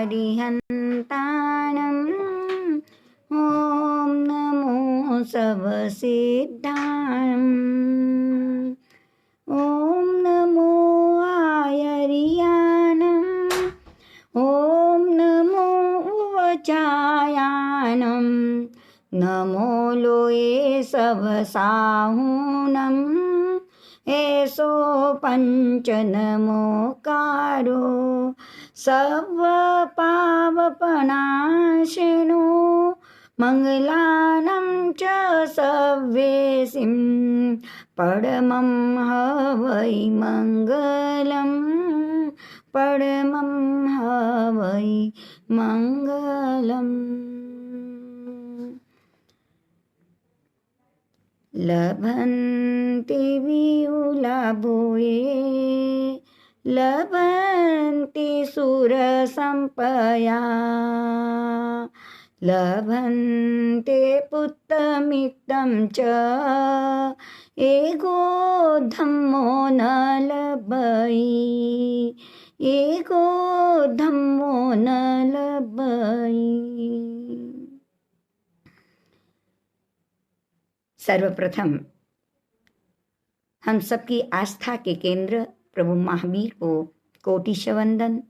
अरिहन्ताणम् ॐ नमो सर्वसिद्धाणम् ॐ नमो आयर्याणम् ॐ नमो उवचायाणम् नमो लोये सवसाहूनम् एषो पञ्च नमोकारो सर्वपावपनाशिनो मङ्गलानं च सव्येसिं परमं हवै मङ्गलं परमं हवै मङ्गलम्। लभन्ति वियुलाभूये लभन्ति सुरसम्पया लभन्ते पुत्रमित्रं च एको धम्मो न लभै एको धम्मो न लभै। सर्वप्रथम हम सबकी आस्था के केंद्र प्रभु महावीर को कोटिशः वंदन।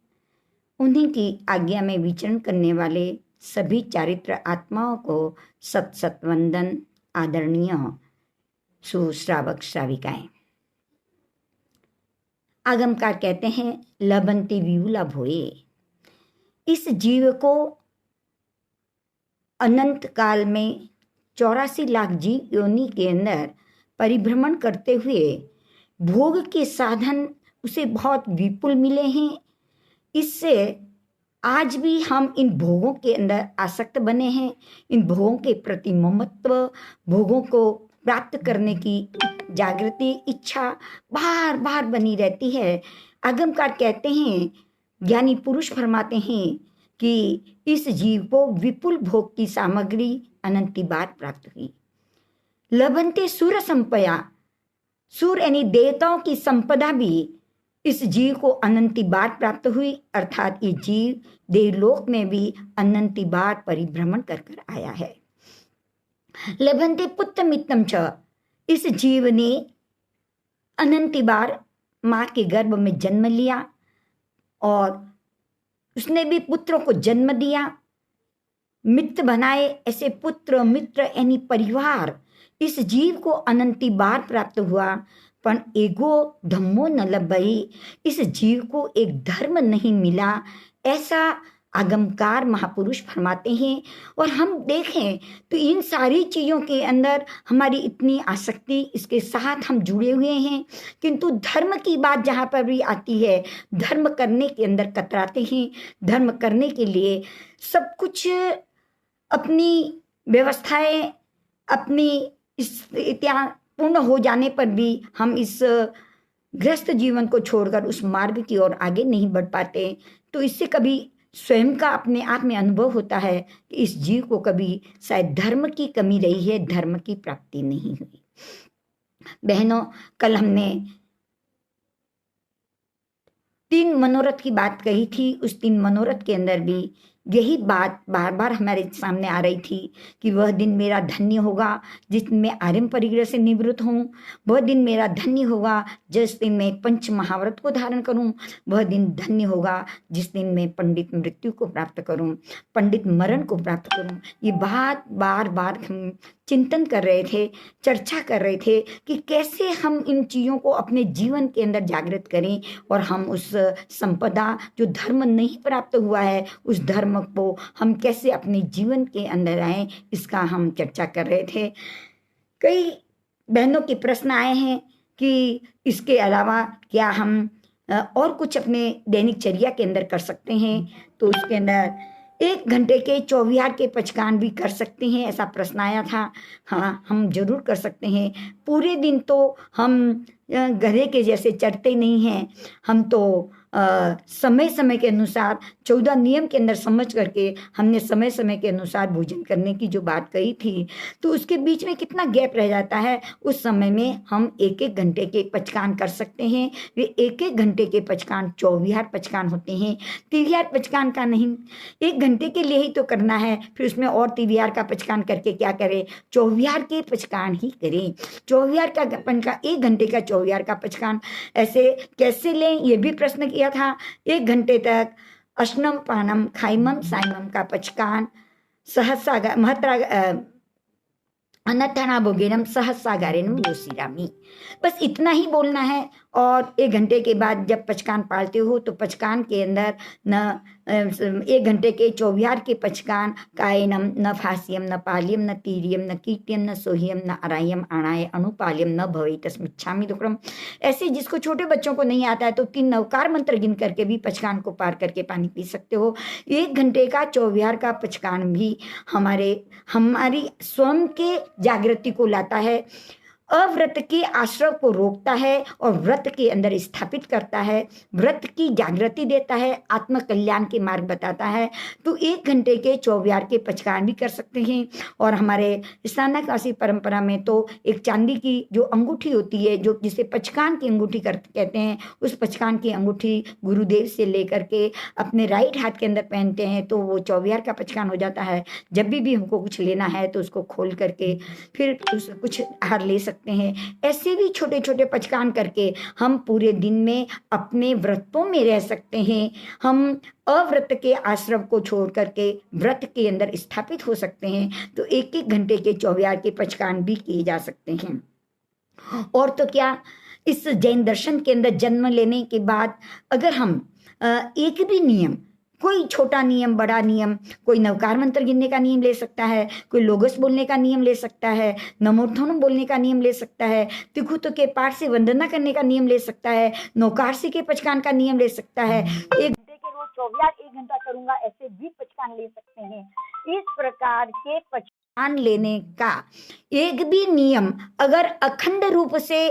उन्हीं की आज्ञा में विचरण करने वाले सभी चारित्र आत्माओं को सत सत वंदन। आदरणीय सुश्रावक श्राविकाएं, आगमकार कहते हैं लभन्ति वियुला भोये। इस जीव को अनंत काल में 84 लाख जीव योनि के अंदर परिभ्रमण करते हुए भोग के साधन उसे बहुत विपुल मिले हैं। इससे आज भी हम इन भोगों के अंदर आसक्त बने हैं। इन भोगों के प्रति ममत्व, भोगों को प्राप्त करने की जागृति, इच्छा बार बार बनी रहती है। आगमकार कहते हैं, ज्ञानी पुरुष फरमाते हैं कि इस जीव को विपुल भोग की सामग्री अनंती बार प्राप्त हुई। लभन्ते सुर संपया, सुर यानी देवताओं की संपदा भी इस जीव को अनंती बार प्राप्त हुई, अर्थात ये जीव देवलोक में भी अनंती बार परिभ्रमण कर कर आया है। लभन्ते पुत्र मित्रम च, इस जीव ने अनंती बार माँ के गर्भ में जन्म लिया और उसने भी पुत्रों को जन्म दिया, मित्र बनाए। ऐसे पुत्र मित्र यानी परिवार इस जीव को अनंती बार प्राप्त हुआ, पर एगो धम्मो न लभई, इस जीव को एक धर्म नहीं मिला, ऐसा आगमकार महापुरुष फरमाते हैं। और हम देखें तो इन सारी चीज़ों के अंदर हमारी इतनी आसक्ति, इसके साथ हम जुड़े हुए हैं, किंतु धर्म की बात जहाँ पर भी आती है, धर्म करने के अंदर कतराते हैं। धर्म करने के लिए सब कुछ अपनी व्यवस्थाएं, अपनी स्थितियाँ पूर्ण हो जाने पर भी हम इस गृहस्थ जीवन को छोड़कर उस मार्ग की ओर आगे नहीं बढ़ पाते। तो इससे कभी स्वयं का अपने आप में अनुभव होता है कि इस जीव को कभी शायद धर्म की कमी रही है, धर्म की प्राप्ति नहीं हुई। बहनों, कल हमने 3 मनोरथ की बात कही थी। उस 3 मनोरथ के अंदर भी यही बात बार बार हमारे सामने आ रही थी कि वह दिन मेरा धन्य होगा जिस दिन मैं आर्यम परिग्रह से निवृत्त हूँ। वह दिन मेरा धन्य होगा जिस दिन मैं पंच महाव्रत को धारण करूँ। वह दिन धन्य होगा जिस दिन मैं पंडित मृत्यु को प्राप्त करूँ, पंडित मरण को प्राप्त करूँ। ये बात बार बार हम चिंतन कर रहे थे, चर्चा कर रहे थे कि कैसे हम इन चीज़ों को अपने जीवन के अंदर जागृत करें और हम उस संपदा जो धर्म नहीं प्राप्त हुआ है, उस धर्म को हम कैसे अपने जीवन के अंदर आए, इसका हम चर्चा कर रहे थे। कई बहनों के प्रश्न आए हैं कि इसके अलावा क्या हम और कुछ अपने दैनिकचर्या के अंदर कर सकते हैं। तो उसके अंदर 1 घंटे के 24 के पचकान भी कर सकते हैं, ऐसा प्रश्न आया था। हाँ, हम जरूर कर सकते हैं। पूरे दिन तो हम गधे के जैसे चरते नहीं हैं, हम तो समय समय के अनुसार 14 नियम के अंदर समझ करके हमने समय समय के अनुसार भोजन करने की जो बात कही थी, तो उसके बीच में कितना गैप रह जाता है। उस समय में हम एक एक घंटे के पचकान कर सकते हैं। वे एक एक घंटे के पचकान चौविहार पचकान होते हैं, तिविहार पचकान का नहीं। एक घंटे के लिए ही तो करना है, फिर उसमें और तिविहार का पचकान करके क्या करें, चौविहार के पचकान ही करें। चौविहार का 1 घंटे का चौविहार का पचकान ऐसे कैसे लें, ये भी प्रश्न किया था। 1 घंटे तक अश्नम पानम खाइमम साइमम का पचकान सहसा महत्रा अनथना भोगेनम सहसागारेनम योसिरामी, बस इतना ही बोलना है। और 1 घंटे के बाद जब पचकान पालते हो तो पचकान के अंदर न 1 घंटे के चौविहार के पचकान कायनम न फास्यम न पाल्यम न तीर्यम न कीट्यम न सोह्यम न अरायम अणाय अनुपाल्यम न भवे तस्मिच्छामि दुक्रम। ऐसे जिसको छोटे बच्चों को नहीं आता है तो 3 नवकार मंत्र गिन करके भी पचकान को पार करके पानी पी सकते हो। 1 घंटे का चौविहार का पचकान भी हमारी स्वयं के जागृति को लाता है, अव्रत के आश्रव को रोकता है और व्रत के अंदर स्थापित करता है, व्रत की जागृति देता है, आत्म कल्याण के मार्ग बताता है। तो 1 घंटे के चौविहार के पचकान भी कर सकते हैं। और हमारे स्थानाकाशी परंपरा में तो एक चांदी की जो अंगूठी होती है, जो जिसे पचकान की अंगूठी कहते हैं, उस पचकान की अंगूठी गुरुदेव से लेकर के अपने राइट हाथ के अंदर पहनते हैं तो वो चौविहार का पचकान हो जाता है। जब भी हमको कुछ लेना है तो उसको खोल करके फिर कुछ आहार ले सकते हैं। ऐसे भी छोटे छोटे पचकान करके हम पूरे दिन में अपने व्रतों में रह सकते हैं। हम अव्रत के आश्रम को छोड़ करके व्रत के अंदर स्थापित हो सकते हैं। तो 1-1 घंटे के चौविहार के पचकान भी किए जा सकते हैं। और तो क्या, इस जैन दर्शन के अंदर जन्म लेने के बाद अगर हम एक भी नियम, कोई छोटा नियम बड़ा नियम, कोई नवकार मंत्र गिनने का नियम ले सकता है, कोई लोगस बोलने का नियम ले सकता है, नमोर्थनम बोलने का नियम ले सकता है, तिखुत के पाठ से वंदना करने का नियम ले सकता है, नौकारसी के पचकान का नियम ले सकता है। 1 घंटे के रोज चौविहार 1 घंटा करूंगा, ऐसे भी पचकान ले सकते हैं। इस प्रकार के पचकान लेने का एक भी नियम अगर अखंड रूप से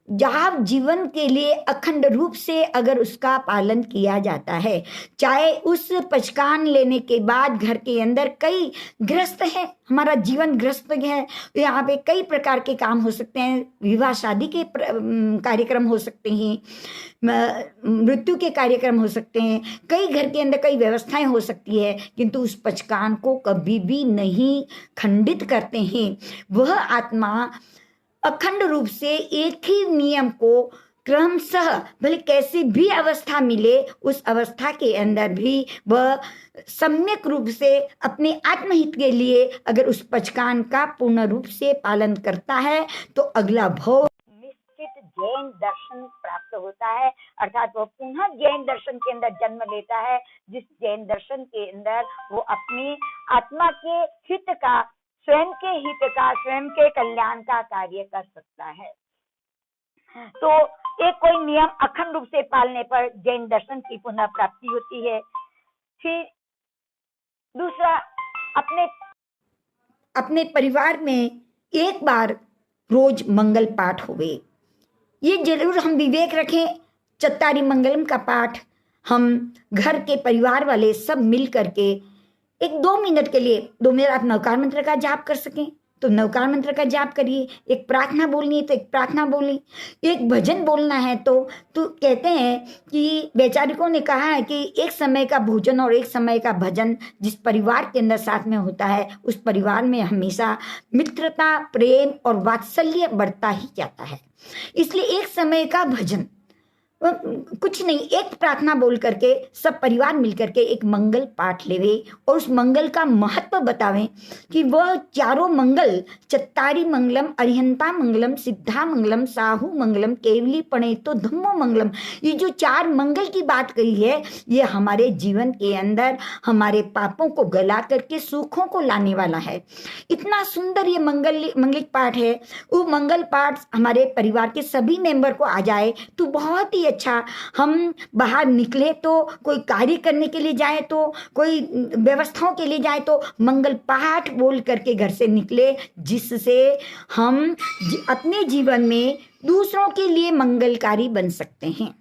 जीवन के लिए अखंड रूप से अगर उसका पालन किया जाता है, चाहे उस पचकान लेने के बाद घर के अंदर कई ग्रस्त है, हमारा जीवन ग्रस्त है, यहाँ पे कई प्रकार के काम हो सकते हैं, विवाह शादी के कार्यक्रम हो सकते हैं, मृत्यु के कार्यक्रम हो सकते हैं, कई घर के अंदर कई व्यवस्थाएं हो सकती है, किंतु उस पचकान को कभी भी नहीं खंडित करते हैं। वह आत्मा अखंड रूप से एक ही नियम को क्रमशः भले कैसी भी अवस्था मिले, उस अवस्था के अंदर भी वह सम्यक रूप से अपने आत्महित के लिए अगर उस पचकान का पूर्ण रूप से पालन करता है तो अगला भव निश्चित जैन दर्शन प्राप्त होता है। अर्थात वह पुनः जैन दर्शन के अंदर जन्म लेता है, जिस जैन दर्शन के अंदर वो अपनी आत्मा के हित का, स्वयं के हित का, स्वयं के कल्याण का कार्य कर सकता है। तो एक कोई नियम अखंड रूप से पालने पर जैन दर्शन की पुनः प्राप्ति होती है। फिर दूसरा, अपने परिवार में एक बार रोज मंगल पाठ होवे। ये जरूर हम विवेक रखें, चत्तारी मंगलम का पाठ हम घर के परिवार वाले सब मिल करके 1-2 मिनट के लिए 2 मिनट आप नवकार मंत्र का जाप कर सकें तो नवकार मंत्र का जाप करिए, एक प्रार्थना बोलनी है तो एक प्रार्थना बोलिए, एक भजन बोलना है तो कहते हैं कि वैचारिकों ने कहा है कि एक समय का भोजन और एक समय का भजन जिस परिवार के अंदर साथ में होता है, उस परिवार में हमेशा मित्रता, प्रेम और वात्सल्य बढ़ता ही जाता है। इसलिए एक समय का भजन, कुछ नहीं, एक प्रार्थना बोल करके सब परिवार मिल करके एक मंगल पाठ लेवे और उस मंगल का महत्व बतावें कि वह चारों मंगल, चत्तारी मंगलम, अरिहंता मंगलम, सिद्धा मंगलम, साहू मंगलम, केवली पणेतो धम्मो मंगलम, ये जो 4 मंगल की बात कही है, ये हमारे जीवन के अंदर हमारे पापों को गला करके सुखों को लाने वाला है। इतना सुंदर ये मंगलिक पाठ है। वो मंगल पाठ हमारे परिवार के सभी मेंबर को आ जाए तो बहुत ही अच्छा। हम बाहर निकले तो, कोई कार्य करने के लिए जाए तो, कोई व्यवस्थाओं के लिए जाए तो मंगल पाठ बोल करके घर से निकले, जिससे हम अपने जीवन में दूसरों के लिए मंगलकारी बन सकते हैं।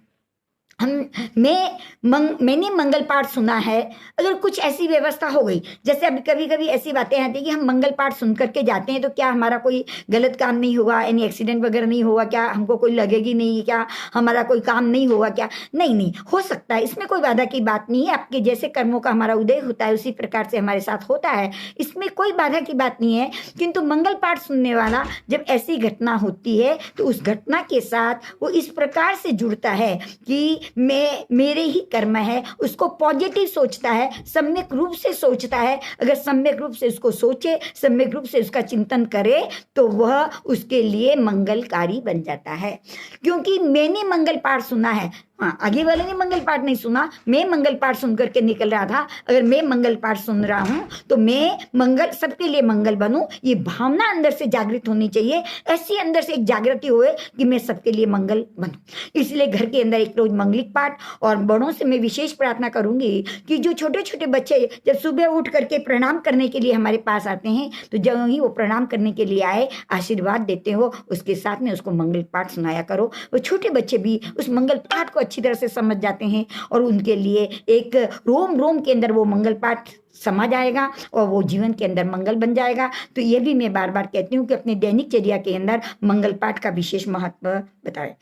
मैंने मंगल पाठ सुना है। अगर कुछ ऐसी व्यवस्था हो गई, जैसे अभी कभी कभी ऐसी बातें आती हैं कि हम मंगल पाठ सुन करके जाते हैं तो क्या हमारा कोई गलत काम नहीं होगा, यानी एक्सीडेंट वगैरह नहीं होगा क्या, हमको कोई लगेगी नहीं क्या, हमारा कोई काम नहीं होगा क्या? नहीं नहीं, हो सकता है, इसमें कोई बाधा की बात नहीं है। आपके जैसे कर्मों का हमारा उदय होता है उसी प्रकार से हमारे साथ होता है, इसमें कोई बाधा की बात नहीं है। किंतु मंगल पाठ सुनने वाला जब ऐसी घटना होती है तो उस घटना के साथ वो इस प्रकार से जुड़ता है कि मेरे ही कर्म है, उसको पॉजिटिव सोचता है, सम्यक रूप से सोचता है। अगर सम्यक रूप से उसको सोचे, सम्यक रूप से उसका चिंतन करे तो वह उसके लिए मंगलकारी बन जाता है। क्योंकि मैंने मंगल पाठ सुना है, हाँ, आगे वाले ने मंगल पाठ नहीं सुना, मैं मंगल पाठ सुन करके निकल रहा था। अगर मैं मंगल पाठ सुन रहा हूं तो मैं मंगल, सबके लिए मंगल बनूं, ये भावना अंदर से जागृत होनी चाहिए। ऐसी अंदर से एक जागृति होए कि मैं सबके लिए मंगल बनूं। इसलिए घर के अंदर एक रोज मंगलिक पाठ, और बड़ों से मैं विशेष प्रार्थना करूंगी कि जो छोटे छोटे बच्चे जब सुबह उठ करके प्रणाम करने के लिए हमारे पास आते हैं, तो जब ही वो प्रणाम करने के लिए आए, आशीर्वाद देते हो, उसके साथ में उसको मंगल पाठ सुनाया करो। वो छोटे बच्चे भी उस मंगल पाठ को अच्छी तरह से समझ जाते हैं और उनके लिए एक रोम रोम के अंदर वो मंगल पाठ समा जाएगा और वो जीवन के अंदर मंगल बन जाएगा। तो ये भी मैं बार बार कहती हूँ कि अपने दैनिक चर्या के अंदर मंगल पाठ का विशेष महत्व बताएं।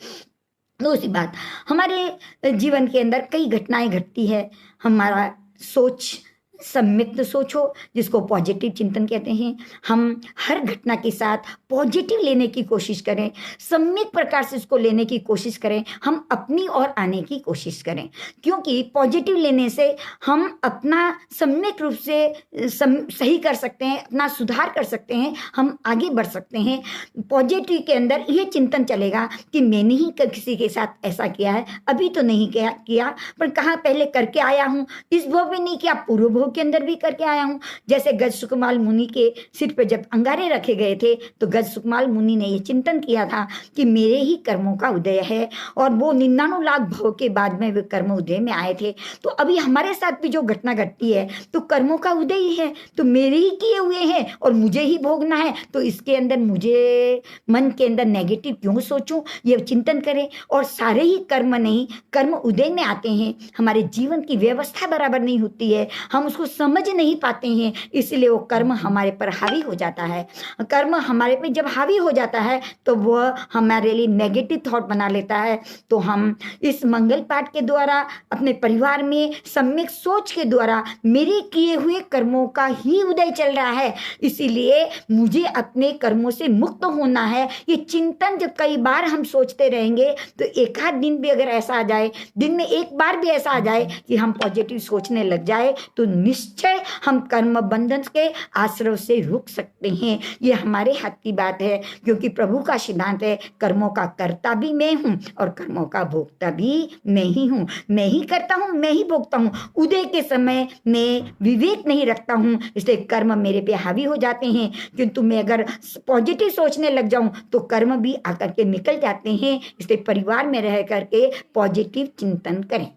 दूसरी बात, हमारे जीवन के अंदर कई घटनाएं घटती है, हमारा सोच सम्यक्त सोच हो, जिसको पॉजिटिव चिंतन कहते हैं। हम हर घटना के साथ पॉजिटिव लेने की कोशिश करें, सम्यक प्रकार से इसको लेने की कोशिश करें, हम अपनी ओर आने की कोशिश करें। क्योंकि पॉजिटिव लेने से हम अपना सम्यक रूप से सही कर सकते हैं, अपना सुधार कर सकते हैं, हम आगे बढ़ सकते हैं। पॉजिटिव के अंदर यह चिंतन चलेगा कि मैंने ही किसी के साथ ऐसा किया है, अभी तो नहीं किया पर कहाँ पहले करके आया हूँ, इस भव में नहीं किया, पूर्व भव के अंदर भी करके आया हूं। जैसे गज सुकमाल मुनि के सिर पे जब अंगारे रखे गए थे तो गज सुकमाल मुनि ने यह चिंतन किया था कि मेरे ही कर्मों का उदय है, और वो 99 लाख भव के बाद में वे कर्म उदय में आए थे। तो अभी हमारे साथ भी जो घटना घटती है तो कर्मों का उदय ही है, तो मेरे ही किए हुए हैं और मुझे ही भोगना है, तो इसके अंदर मुझे मन के अंदर नेगेटिव क्यों सोचूं, ये चिंतन करें। और सारे ही कर्म नहीं, कर्म उदय में आते हैं, हमारे जीवन की व्यवस्था बराबर नहीं होती है, हम उसको समझ नहीं पाते हैं, इसलिए वो कर्म हमारे पर हावी हो जाता है। कर्म हमारे पे जब हावी हो जाता है तो वह हमारे लिए नेगेटिव थॉट बना लेता है। तो हम इस मंगल पाठ के द्वारा अपने परिवार में सम्यक सोच के द्वारा मेरे किए हुए कर्मों का ही उदय चल रहा है, इसीलिए मुझे अपने कर्मों से मुक्त होना है। ये चिंतन जब कई बार हम सोचते रहेंगे तो एक आध दिन भी अगर ऐसा आ जाए, दिन में एक बार भी ऐसा आ जाए कि हम पॉजिटिव सोचने लग जाए, तो निश्चय हम कर्म बंधन के आश्रय से रुक सकते हैं। ये हमारे हाथ की बात है, क्योंकि प्रभु का सिद्धांत है, कर्मों का कर्ता भी मैं हूं और कर्मों का भोगता भी मैं ही हूं। मैं ही करता हूं, मैं ही भोगता हूं। उदय के समय मैं विवेक नहीं रखता हूं, इसलिए कर्म मेरे पे हावी हो जाते हैं। किंतु मैं अगर पॉजिटिव सोचने लग जाऊं तो कर्म भी आकर के निकल जाते हैं। इसलिए परिवार में रह करके पॉजिटिव चिंतन करें।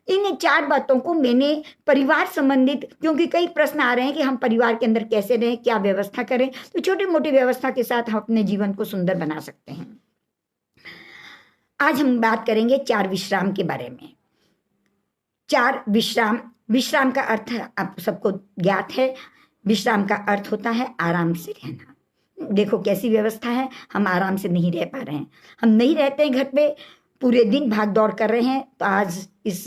इन 4 बातों को मैंने परिवार संबंधित, क्योंकि कई प्रश्न आ रहे हैं कि हम परिवार के अंदर कैसे रहें, क्या व्यवस्था करें, तो छोटी मोटी व्यवस्था के साथ हम अपने जीवन को सुंदर बना सकते हैं। आज हम बात करेंगे 4 विश्राम के बारे में। 4 विश्राम का अर्थ आप सबको ज्ञात है। विश्राम का अर्थ होता है आराम से रहना। देखो कैसी व्यवस्था है, हम आराम से नहीं रह पा रहे हैं, हम नहीं रहते हैं घर पे, पूरे दिन भाग दौड़ कर रहे हैं। तो आज इस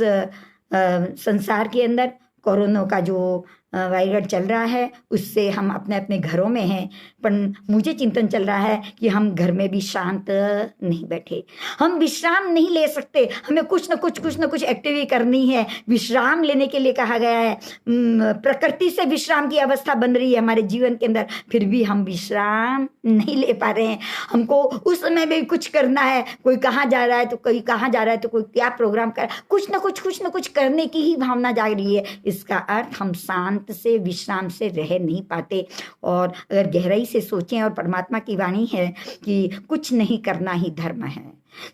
संसार के अंदर कोरोना का जो वायरस चल रहा है उससे हम अपने अपने घरों में हैं, पर मुझे चिंतन चल रहा है कि हम घर में भी शांत नहीं बैठे, हम विश्राम नहीं ले सकते, हमें कुछ न कुछ एक्टिविटी करनी है। विश्राम लेने के लिए कहा गया है, प्रकृति से विश्राम की अवस्था बन रही है हमारे जीवन के अंदर, फिर भी हम विश्राम नहीं ले पा रहे हैं। हमको उस समय में कुछ करना है, कोई कहाँ जा रहा है तो कोई कहाँ जा रहा है, तो कोई क्या प्रोग्राम कर, कुछ न कुछ करने की ही भावना जाग रही है। इसका अर्थ हम शांत से विश्राम से रह नहीं पाते। और अगर गहराई से सोचें, और परमात्मा की वाणी है कि कुछ नहीं करना ही धर्म है,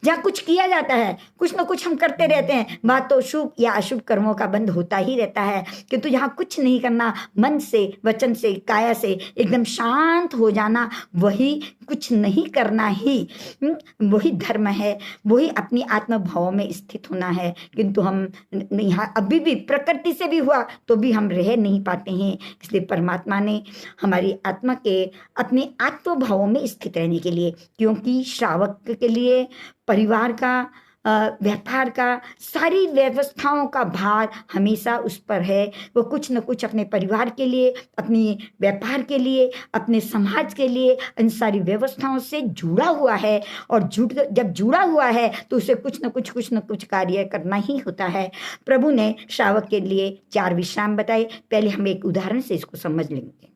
जहाँ कुछ किया जाता है, कुछ ना कुछ हम करते रहते हैं, बात तो शुभ या अशुभ कर्मों का बंध होता ही रहता है। किंतु जहाँ कुछ नहीं करना, मन से, वचन से, काया से एकदम शांत हो जाना, वही कुछ नहीं करना ही वही धर्म है, वही अपनी आत्म भाव में स्थित होना है। किंतु हम यहाँ अभी भी प्रकृति से भी हुआ तो भी हम रह नहीं पाते हैं। इसलिए परमात्मा ने हमारी आत्मा के अपने आत्म भाव में स्थित रहने के लिए, क्योंकि श्रावक के लिए परिवार का, व्यापार का, सारी व्यवस्थाओं का भार हमेशा उस पर है। वो कुछ न कुछ अपने परिवार के लिए, अपनी व्यापार के लिए, अपने समाज के लिए इन सारी व्यवस्थाओं से जुड़ा हुआ है। और जब जुड़ा हुआ है तो उसे कुछ न कुछ कार्य करना ही होता है। प्रभु ने श्रावक के लिए 4 विश्राम बताए। पहले हम एक उदाहरण से इसको समझ लेंगे।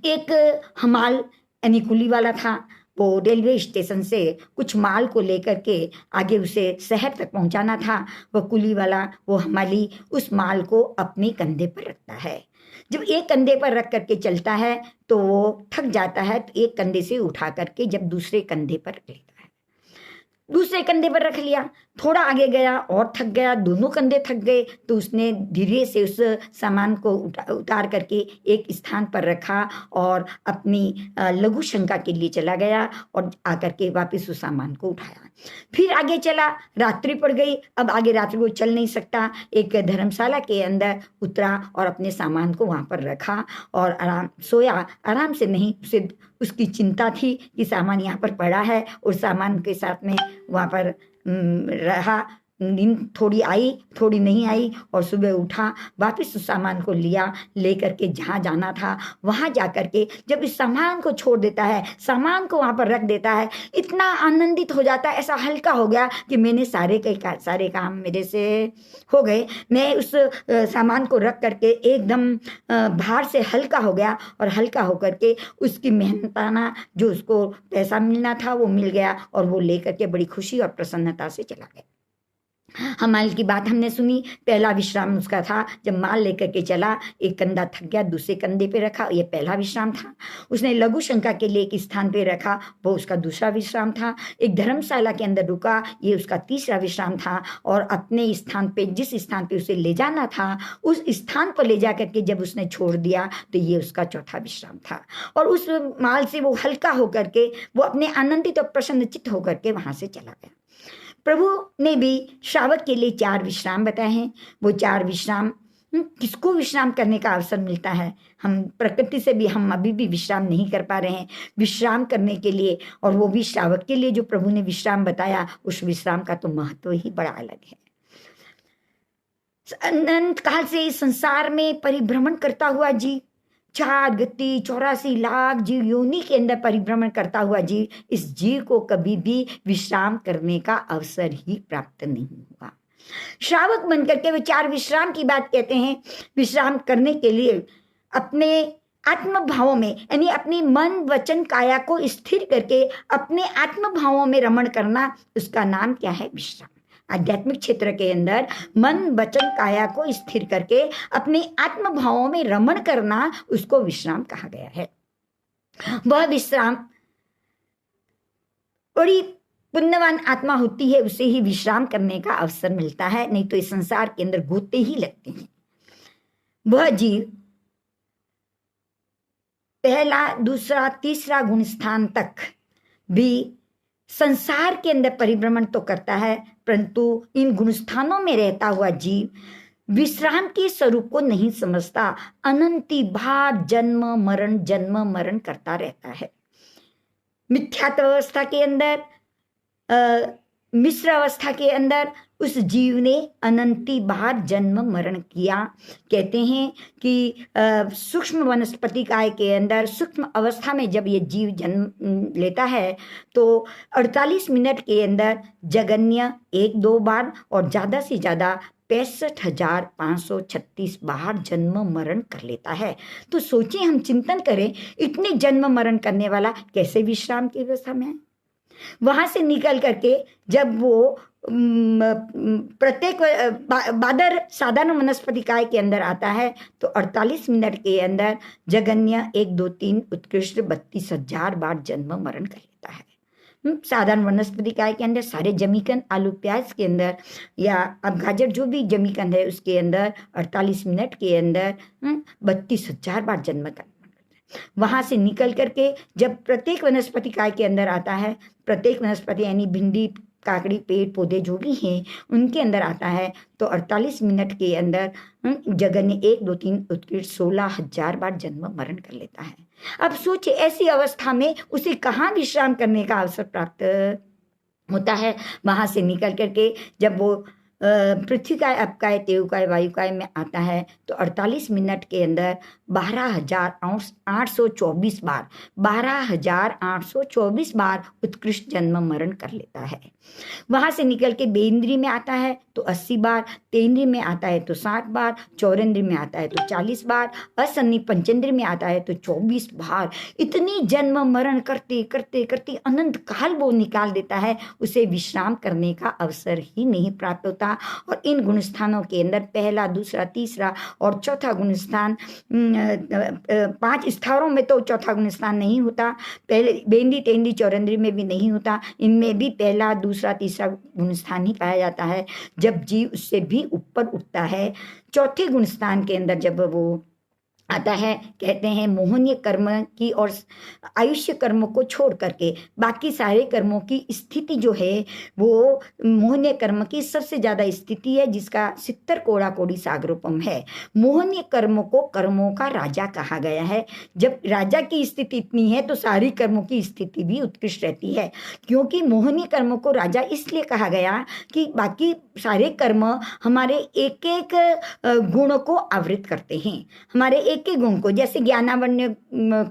एक हमाल यानी कुली वाला था। वो रेलवे स्टेशन से कुछ माल को लेकर के आगे उसे शहर तक पहुंचाना था। वो कुली वाला, वो हमाली उस माल को अपने कंधे पर रखता है। जब एक कंधे पर रख करके चलता है तो वो थक जाता है, तो एक कंधे से उठा करके जब दूसरे कंधे पर रख लेता है, दूसरे कंधे पर रख लिया, थोड़ा आगे गया और थक गया, दोनों कंधे थक गए, तो उसने धीरे से उस सामान को उतार करके एक स्थान पर रखा और अपनी लघु शंका के लिए चला गया और आकर के वापस उस सामान को उठाया। फिर आगे चला, रात्रि पड़ गई, अब आगे रात्रि को चल नहीं सकता, एक धर्मशाला के अंदर उतरा और अपने सामान को वहाँ पर रखा और आराम सोया। आराम से नहीं, उसे उसकी चिंता थी कि सामान यहाँ पर पड़ा है और सामान के साथ में वहाँ पर रहा। नींद थोड़ी आई, थोड़ी नहीं आई, और सुबह उठा, वापस उस सामान को लिया, लेकर के जहाँ जाना था वहाँ जा कर के जब इस सामान को छोड़ देता है, सामान को वहाँ पर रख देता है, इतना आनंदित हो जाता है, ऐसा हल्का हो गया कि मैंने सारे काम मेरे से हो गए। मैं उस सामान को रख करके एकदम भार से हल्का हो गया और हल्का होकर के उसकी मेहनताना जो उसको पैसा मिलना था वो मिल गया और वो लेकर के बड़ी खुशी और प्रसन्नता से चला गया। हमाल की बात हमने सुनी। पहला विश्राम उसका था, जब माल लेकर के चला, एक कंधा थक गया, दूसरे कंधे पे रखा, ये पहला विश्राम था। उसने लघु शंका के लिए एक स्थान पे रखा, वो उसका दूसरा विश्राम था। एक धर्मशाला के अंदर रुका, ये उसका तीसरा विश्राम था। और अपने स्थान पे, जिस स्थान पे उसे ले जाना था, उस स्थान पर ले जा करके जब उसने छोड़ दिया तो ये उसका चौथा विश्राम था। और उस माल से वो हल्का होकर के, वो अपने आनंदित और प्रसन्नचित्त होकर के वहां से चला गया। प्रभु ने भी श्रावक के लिए 4 विश्राम बताए हैं। वो 4 विश्राम, किसको विश्राम करने का अवसर मिलता है? हम प्रकृति से भी हम अभी भी विश्राम नहीं कर पा रहे हैं। विश्राम करने के लिए, और वो भी श्रावक के लिए जो प्रभु ने विश्राम बताया, उस विश्राम का तो महत्व ही बड़ा अलग है। अनंत काल से इस संसार में परिभ्रमण करता हुआ जीव, 4 गति 84 लाख जीव योनि के अंदर परिभ्रमण करता हुआ जीव, इस जीव को कभी भी विश्राम करने का अवसर ही प्राप्त नहीं हुआ। श्रावक बनकर के वे 4 विश्राम की बात कहते हैं। विश्राम करने के लिए अपने आत्म भावों में, यानी अपनी मन वचन काया को स्थिर करके अपने आत्म भावों में रमण करना, उसका नाम क्या है? विश्राम। आध्यात्मिक क्षेत्र के अंदर मन वचन काया को स्थिर करके अपने आत्म भावों में रमण करना, उसको विश्राम कहा गया है। वह विश्राम बड़ी पुण्यवान आत्मा होती है, उसे ही विश्राम करने का अवसर मिलता है, नहीं तो इस संसार के अंदर गोते ही लगते हैं। वह जीव पहला, दूसरा, तीसरा गुण स्थान तक भी संसार के अंदर परिभ्रमण तो करता है, परंतु इन गुणस्थानों में रहता हुआ जीव विश्राम के स्वरूप को नहीं समझता। अनंती बार जन्म मरण करता रहता है। मिथ्यात्व अवस्था के अंदर, मिश्र अवस्था के अंदर उस जीव ने अनंती बार जन्म मरण किया। कहते हैं कि सूक्ष्म वनस्पति काय के अंदर सूक्ष्म अवस्था में जब ये जीव जन्म लेता है तो 48 मिनट के अंदर जगन्य 1-2 बार और ज़्यादा से ज़्यादा 65,536 बार जन्म मरण कर लेता है। तो सोचिए, हम चिंतन करें, इतने जन्म मरण करने वाला कैसे विश्राम की अवस्था में है? वहां से निकल करके जब वो प्रत्येक बादर साधारण वनस्पति काय के अंदर आता है तो 48 मिनट के अंदर जगन्य 1, 2, 3 उत्कृष्ट 32,000 बार जन्म मरण कर लेता है। साधारण वनस्पति काय के अंदर सारे जमीकंद, आलू प्याज के अंदर या अब गाजर जो भी जमीकंद है उसके अंदर 48 मिनट के अंदर 32,000 बार जन्म कर वहां से निकल करके जब प्रत्येक वनस्पति काय के अंदर आता है, प्रत्येक वनस्पति यानी भिंडी, काकड़ी, पेड़ पौधे जो भी हैं उनके अंदर आता है, तो 48 मिनट के अंदर जगन्य 1 2 3 उत्कृष्ट 16,000 बार जन्म मरण कर लेता है। अब सोचिए ऐसी अवस्था में उसे कहाँ विश्राम करने का अवसर प्राप्त होता है। वहां से निकल करके जब वो पृथ्वी काय, अपकाय, तेवकाय, वायुकाय में आता है तो 48 मिनट के अंदर 12,824 बार 12,824 बार उत्कृष्ट जन्म मरण कर लेता है। वहां से निकल के बेंद्री में आता है तो 80 बार, तेंद्री में आता है तो 60 बार, चौरेंद्री में आता है तो 40 बार, असन्नी पंचेंद्री में आता है तो 24 बार। इतनी जन्म मरण करते करते करते अनंत काल वो निकाल देता है, उसे विश्राम करने का अवसर ही नहीं प्राप्त होता। और इन गुण स्थानों के अंदर पहला, दूसरा, तीसरा और चौथा गुण स्थान, 5 स्थानों में तो चौथा गुण स्थान नहीं होता, पहले बेंदी, तेंदी, चौरंद्री में भी नहीं होता। इनमें भी पहला, दूसरा, तीसरा गुण स्थान ही पाया जाता है। जब जीव उससे भी ऊपर उठता है, चौथे गुण स्थान के अंदर जब वो आता है, कहते हैं मोहनीय कर्म की और आयुष्य कर्मों को छोड़ करके बाकी सारे कर्मों की स्थिति जो है वो मोहनीय कर्म की सबसे ज्यादा स्थिति है, जिसका 70 कोड़ा कोड़ी सागरोपम है। मोहनीय कर्मों को कर्मों का राजा कहा गया है। जब राजा की स्थिति इतनी है तो सारी कर्मों की स्थिति भी उत्कृष्ट रहती है, क्योंकि मोहनीय कर्मों को राजा इसलिए कहा गया कि बाकी सारे कर्म हमारे एक एक गुण को आवृत करते हैं, हमारे एक एक गुण को। जैसे ज्ञानावन्य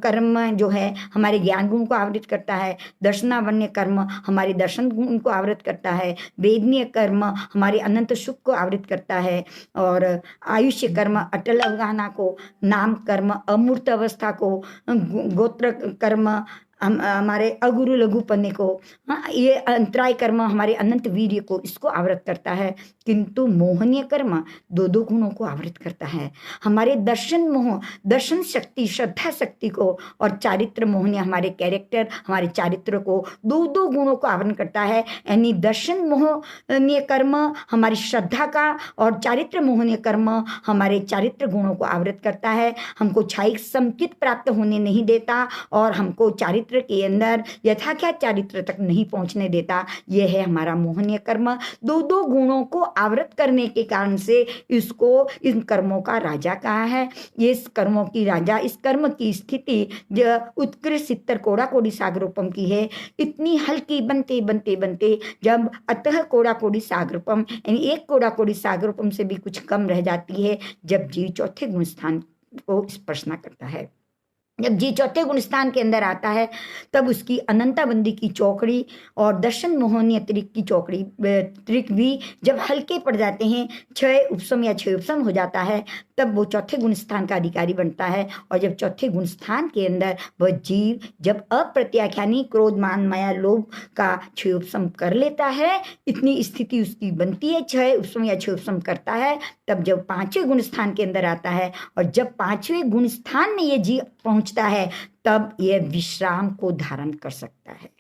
कर्म जो है हमारे ज्ञान गुण को आवृत करता है, दर्शनावन्य कर्म हमारे दर्शन गुण को आवृत करता है, वेदनीय कर्म हमारे अनंत सुख को आवृत करता है, और आयुष्य कर्म अटल अवगाहना को, नाम कर्म अमूर्त अवस्था को, गोत्र कर्म हमारे अगुरु लघुपन्ने को, ये अंतराय कर्म हमारे अनंत वीर्य को, इसको आवृत करता है। किंतु मोहनीय कर्म 2 गुणों को आवृत करता है, हमारे दर्शन मोह, दर्शन शक्ति, श्रद्धा शक्ति को, और चारित्र मोहनीय हमारे कैरेक्टर, हमारे चारित्र को 2 गुणों को आवरण करता है। यानी दर्शन मोहनीय कर्म हमारी श्रद्धा का और चारित्र मोहनीय कर्म हमारे चारित्र गुणों को आवृत करता है, हमको क्षायिक समचित प्राप्त होने नहीं देता और हमको चारित्र के अंदर यथाख्या चारित्र तक नहीं पहुंचने देता। यह है हमारा मोहनीय कर्म। 2 गुणों को आवृत करने के कारण से इसको इन कर्मों का राजा कहा है। ये इस कर्मों की राजा, इस कर्म की स्थिति जो उत्कृष्ट 70 कोड़ा कोड़ी सागरोपम की है, इतनी हल्की बनते बनते बनते जब अतः कोड़ा कोड़ी सागरोपम यानी 1 कोड़ा कोड़ी सागरोपम से भी कुछ कम रह जाती है, जब जीव चौथे गुण स्थान को स्पर्शना करता है। जब जी चौथे गुण स्थान के अंदर आता है तब उसकी अनंताबंदी की चौकड़ी और दर्शन मोहनीय त्रिक की चौकड़ी त्रिक भी जब हल्के पड़ जाते हैं, 6 उपसम या 6 उपसम हो जाता है, तब वो चौथे गुण स्थान का अधिकारी बनता है। और जब चौथे गुण स्थान के अंदर वह जीव जब अप्रत्याख्यानी क्रोध, मान, माया, लोभ का 6 उपसम कर लेता है, इतनी स्थिति उसकी बनती है, 6 उपसम या 6 उपसम करता है, तब जब 5वें गुण स्थान के अंदर आता है, और जब 5वें गुण स्थान में ये जीव पहुंचता है तब यह विश्राम को धारण कर सकता है।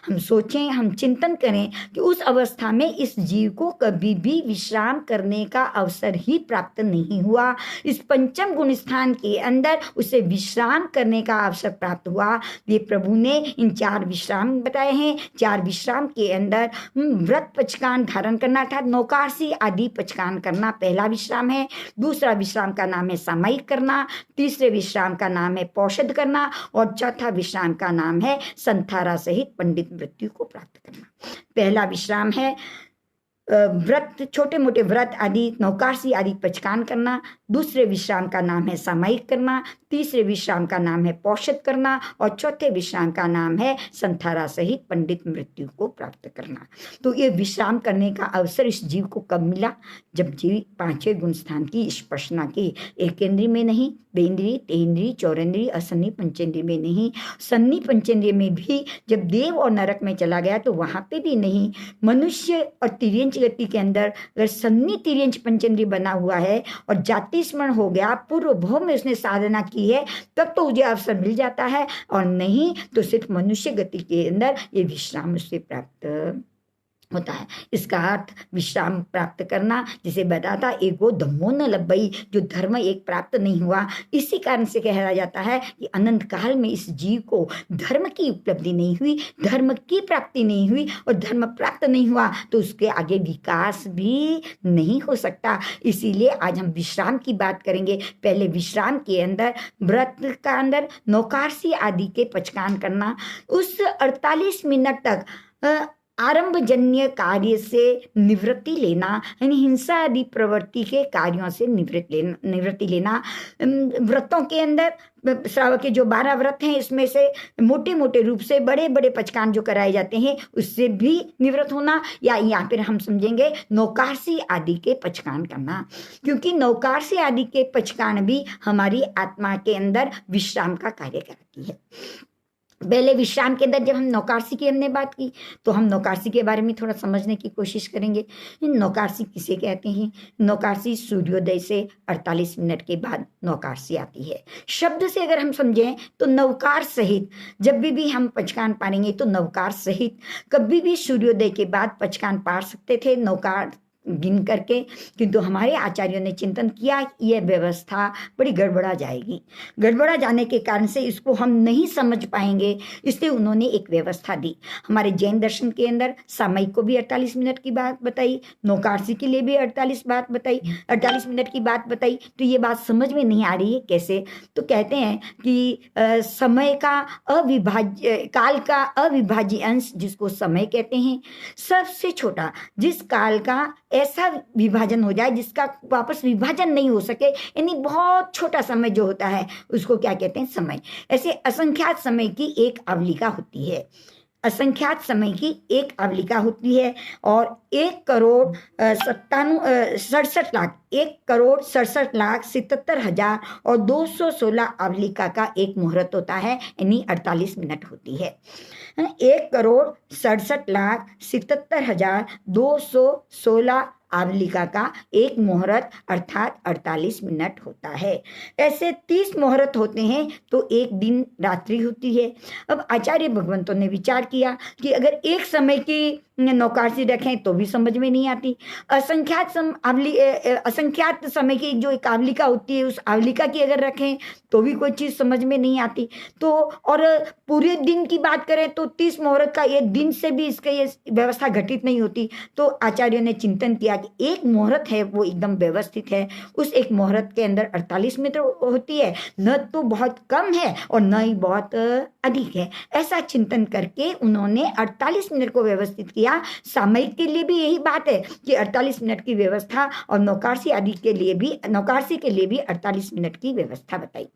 हम सोचें, हम चिंतन करें कि उस अवस्था में इस जीव को कभी भी विश्राम करने का अवसर ही प्राप्त नहीं हुआ। इस 5वें गुण स्थान के अंदर उसे विश्राम करने का अवसर प्राप्त हुआ। ये प्रभु ने इन 4 विश्राम बताए हैं। 4 विश्राम के अंदर व्रत पचकान धारण करना था, नौकारसी आदि पचकान करना पहला विश्राम है। दूसरा विश्राम का नाम है सामयिक करना, तीसरे विश्राम का नाम है पौषध करना, और चौथा विश्राम का नाम है संथारा सहित पंडित मृत्यु को प्राप्त करना। पहला विश्राम है व्रत, छोटे मोटे व्रत आदि नौकारसी आदि पचकान करना। दूसरे विश्राम का नाम है सामयिक करना, तीसरे विश्राम का नाम है पौषध करना, और चौथे विश्राम का नाम है संथारा सहित पंडित मृत्यु को प्राप्त करना। तो ये विश्राम करने का अवसर इस जीव को कब मिला? जब जीव 5वें गुण स्थान की स्पर्शना की। एकेंद्री में नहीं, बेंद्री, तेंद्री, चौरेंद्री, असन्नी पंचेंद्री में नहीं, सन्नी पंचेंद्री में भी जब देव और नरक में चला गया तो वहां पे भी नहीं, मनुष्य और तिर्यंच तिर्यंच गति के अंदर अगर सन्नी तिर्यंच पंचेंद्रिय बना हुआ है और जाति स्मरण हो गया, पूर्व भव में उसने साधना की है, तब तो मुझे अवसर मिल जाता है, और नहीं तो सिर्फ मनुष्य गति के अंदर ये विश्राम उससे प्राप्त होता है। इसका अर्थ विश्राम प्राप्त करना, जिसे बताता एगो धम्मो न लब्बई, जो धर्म एक प्राप्त नहीं हुआ। इसी कारण से कहा जाता है कि अनंत काल में इस जीव को धर्म की उपलब्धि नहीं हुई, धर्म की प्राप्ति नहीं हुई, और धर्म प्राप्त नहीं हुआ तो उसके आगे विकास भी नहीं हो सकता। इसीलिए आज हम विश्राम की बात करेंगे। पहले विश्राम के अंदर, व्रत का अंदर नौकारसी आदि के पचकान करना, उस 48 मिनट तक आरंभजन्य कार्य से निवृत्ति लेना, यानी हिंसा आदि प्रवृत्ति के कार्यों से निवृत्ति लेना। व्रतों के अंदर श्रावक के जो 12 व्रत हैं, इसमें से मोटे मोटे रूप से बड़े बड़े पचकान जो कराए जाते हैं उससे भी निवृत्त होना, या यहाँ पर हम समझेंगे नौकारसी आदि के पचकान करना, क्योंकि नौकारसी आदि के पचकान भी हमारी आत्मा के अंदर विश्राम का कार्य करती है। पहले विश्राम के अंदर जब हम नौकारसी की हमने बात की, तो हम नौकारसी के बारे में थोड़ा समझने की कोशिश करेंगे। नौकारसी किसे कहते हैं? नौकारसी सूर्योदय से 48 मिनट के बाद नौकारसी आती है। शब्द से अगर हम समझें तो नवकार सहित जब भी हम पचकान पाएंगे तो नवकार सहित कभी भी सूर्योदय के बाद पचकान पार सकते थे नौकार गिन करके, किंतु हमारे आचार्यों ने चिंतन किया कि यह व्यवस्था बड़ी गड़बड़ा जाएगी, गड़बड़ा जाने के कारण से इसको हम नहीं समझ पाएंगे, इसलिए उन्होंने एक व्यवस्था दी। हमारे जैन दर्शन के अंदर सामयिक को भी 48 मिनट की बात बताई, नौकारसी के लिए भी 48 मिनट की बात बताई। तो ये बात समझ में नहीं आ रही है कैसे? तो कहते हैं कि समय का काल का अविभाज्य अंश जिसको समय कहते हैं, सबसे छोटा जिस काल का ऐसा विभाजन हो जाए जिसका वापस विभाजन नहीं हो सके, यानी बहुत छोटा समय जो होता है उसको क्या कहते हैं? समय। ऐसे असंख्यात समय की एक आवलिका होती है, असंख्यात समय की एक आवलिका होती है, और 1,67,67,77,000 और 216 आवलिका का एक मुहूर्त होता है, यानी 48 मिनट होती है। 1,67,77,216 आवलिका का एक मुहूर्त अर्थात 48 मिनट होता है। ऐसे 30 मुहूर्त होते हैं तो एक दिन रात्रि होती है। अब आचार्य भगवंतों ने विचार किया कि अगर एक समय की नौकारसी रखें तो भी समझ में नहीं आती, असंख्यात समय की जो एक आवलिका होती है उस आवलिका की अगर रखें तो भी कोई चीज़ समझ में नहीं आती। तो और पूरे दिन की बात करें तो 30 मुहूर्त का एक दिन से भी इसका ये व्यवस्था घटित नहीं होती। तो आचार्यों ने चिंतन किया कि एक मुहूर्त है वो एकदम व्यवस्थित है, उस एक मुहूर्त के अंदर 48 मिनट होती है, न तो बहुत कम है और न ही बहुत अधिक है। ऐसा चिंतन करके उन्होंने 48 मिनट को व्यवस्थित किया। सामयिक के लिए भी यही बात है कि 48 मिनट की व्यवस्था, और नौकारसी आदि के लिए भी, नौकारसी के लिए भी 48 मिनट की व्यवस्था बताई।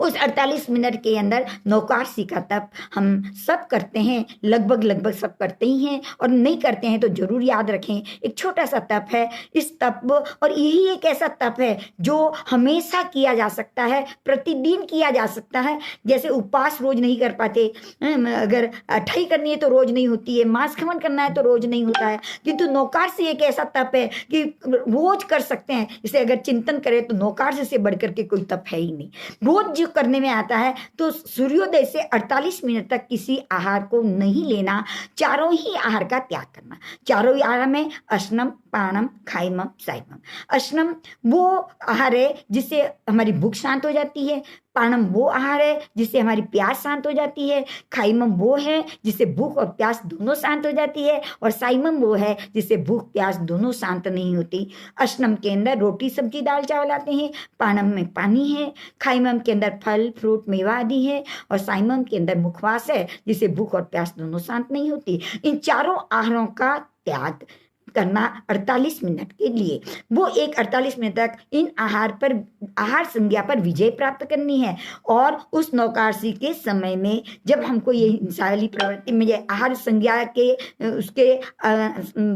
उस 48 मिनट के अंदर नौकारसी का तप हम सब करते हैं, लगभग सब करते ही हैं, और नहीं करते हैं तो जरूर याद रखें एक छोटा सा तप है। इस तप, और यही एक ऐसा तप है जो हमेशा किया जा सकता है, प्रतिदिन किया जा सकता है। जैसे उपवास रोज नहीं कर पाते, अगर अठाई करनी है तो रोज नहीं होती है, मांस खमन करना है तो रोज नहीं होता है, किंतु नौकारसी एक ऐसा तप है कि रोज कर सकते हैं। इसे अगर चिंतन करें तो नौकारसी से बढ़कर के कोई तप है ही नहीं, रोज जो करने में आता है। तो सूर्योदय से 48 मिनट तक किसी आहार को नहीं लेना, चारों ही आहार का त्याग करना। चारों ही आहार में अश्नम, पाणम, खाइमम, साइमम। अश्नम वो आहार है जिससे हमारी भूख शांत हो जाती है, पाणम वो आहार है जिससे हमारी प्यास शांत हो जाती है, खाइमम वो है जिससे भूख और प्यास दोनों शांत हो जाती है, और साइमम वो है जिससे भूख प्यास दोनों शांत नहीं होती। अश्नम के अंदर रोटी सब्जी दाल चावल आते हैं, पाणम में पानी है, खाइमम के अंदर फल फ्रूट मेवा आदि है, और साइमम के अंदर मुखवास है जिससे भूख और प्यास दोनों शांत नहीं होती। इन चारों आहारों का त्याग करना 48 मिनट के लिए, वो एक 48 मिनट तक इन आहार संज्ञा पर विजय प्राप्त करनी है। और उस नौकारसी के समय में जब हमको ये हिंसा वाली प्रवृत्ति में ये आहार संज्ञा के उसके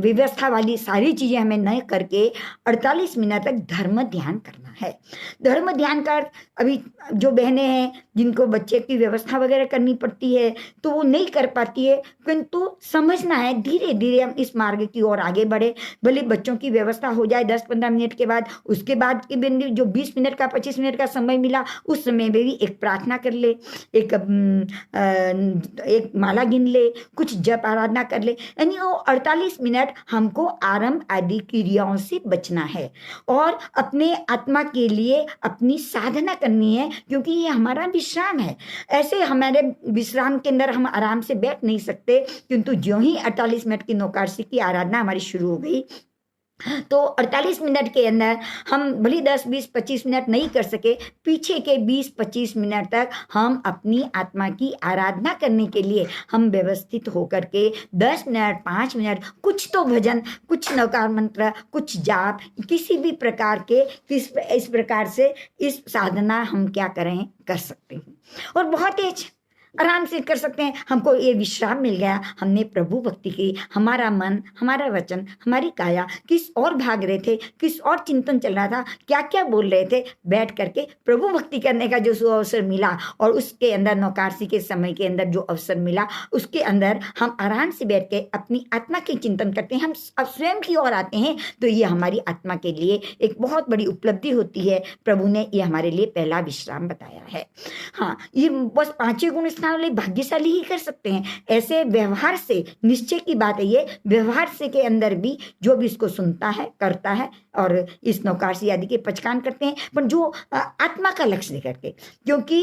व्यवस्था वाली सारी चीजें हमें न करके 48 मिनट तक धर्म ध्यान करना। है। धर्म ध्यान का अर्थ, अभी जो बहनें हैं जिनको बच्चे की व्यवस्था वगैरह करनी पड़ती है तो वो नहीं कर पाती है, किंतु समझना है धीरे धीरे हम इस मार्ग की ओर आगे बढ़े। भले बच्चों की व्यवस्था हो जाए 10-15 मिनट के बाद, उसके बाद की बिंदु जो 20 मिनट का 25 मिनट का समय मिला उस समय में भी एक प्रार्थना कर ले, एक माला गिन ले, कुछ जप आराधना कर ले। यानी वो 48 मिनट हमको आरंभ आदि क्रियाओं से बचना है और अपने आत्मा के लिए अपनी साधना करनी है, क्योंकि ये हमारा विश्राम है। ऐसे हमारे विश्राम के अंदर हम आराम से बैठ नहीं सकते, किंतु ज्यों ही 48 मिनट की नौकारसी की आराधना हमारी शुरू हो गई तो 48 मिनट के अंदर हम भले 10, 20, 25 मिनट नहीं कर सके, पीछे के 20-25 मिनट तक हम अपनी आत्मा की आराधना करने के लिए हम व्यवस्थित होकर के 10 मिनट, 5 मिनट, कुछ तो भजन, कुछ नौकार मंत्र, कुछ जाप, किसी भी प्रकार के इस प्रकार से इस साधना हम क्या करें, कर सकते हैं और बहुत ही आराम से कर सकते हैं। हमको ये विश्राम मिल गया, हमने प्रभु भक्ति की, हमारा मन, हमारा वचन, हमारी काया किस और भाग रहे थे, किस और चिंतन चल रहा था, क्या क्या बोल रहे थे, बैठ करके प्रभु भक्ति करने का जो अवसर मिला और उसके अंदर नौकारसी के समय के अंदर जो अवसर मिला, उसके अंदर हम आराम से बैठ के अपनी आत्मा के चिंतन करते हैं, हम अब स्वयं की ओर आते हैं, तो ये हमारी आत्मा के लिए एक बहुत बड़ी उपलब्धि होती है। प्रभु ने ये हमारे लिए पहला विश्राम बताया है। हाँ, ये बस 5 गुण वाले भाग्यशाली ही कर सकते हैं। ऐसे व्यवहार से, निश्चय की बात है ये, व्यवहार से के अंदर भी जो भी इसको सुनता है, करता है और इस नौकारसी आदि के पचकान करते हैं, पर जो आत्मा का लक्ष्य लेकर के, क्योंकि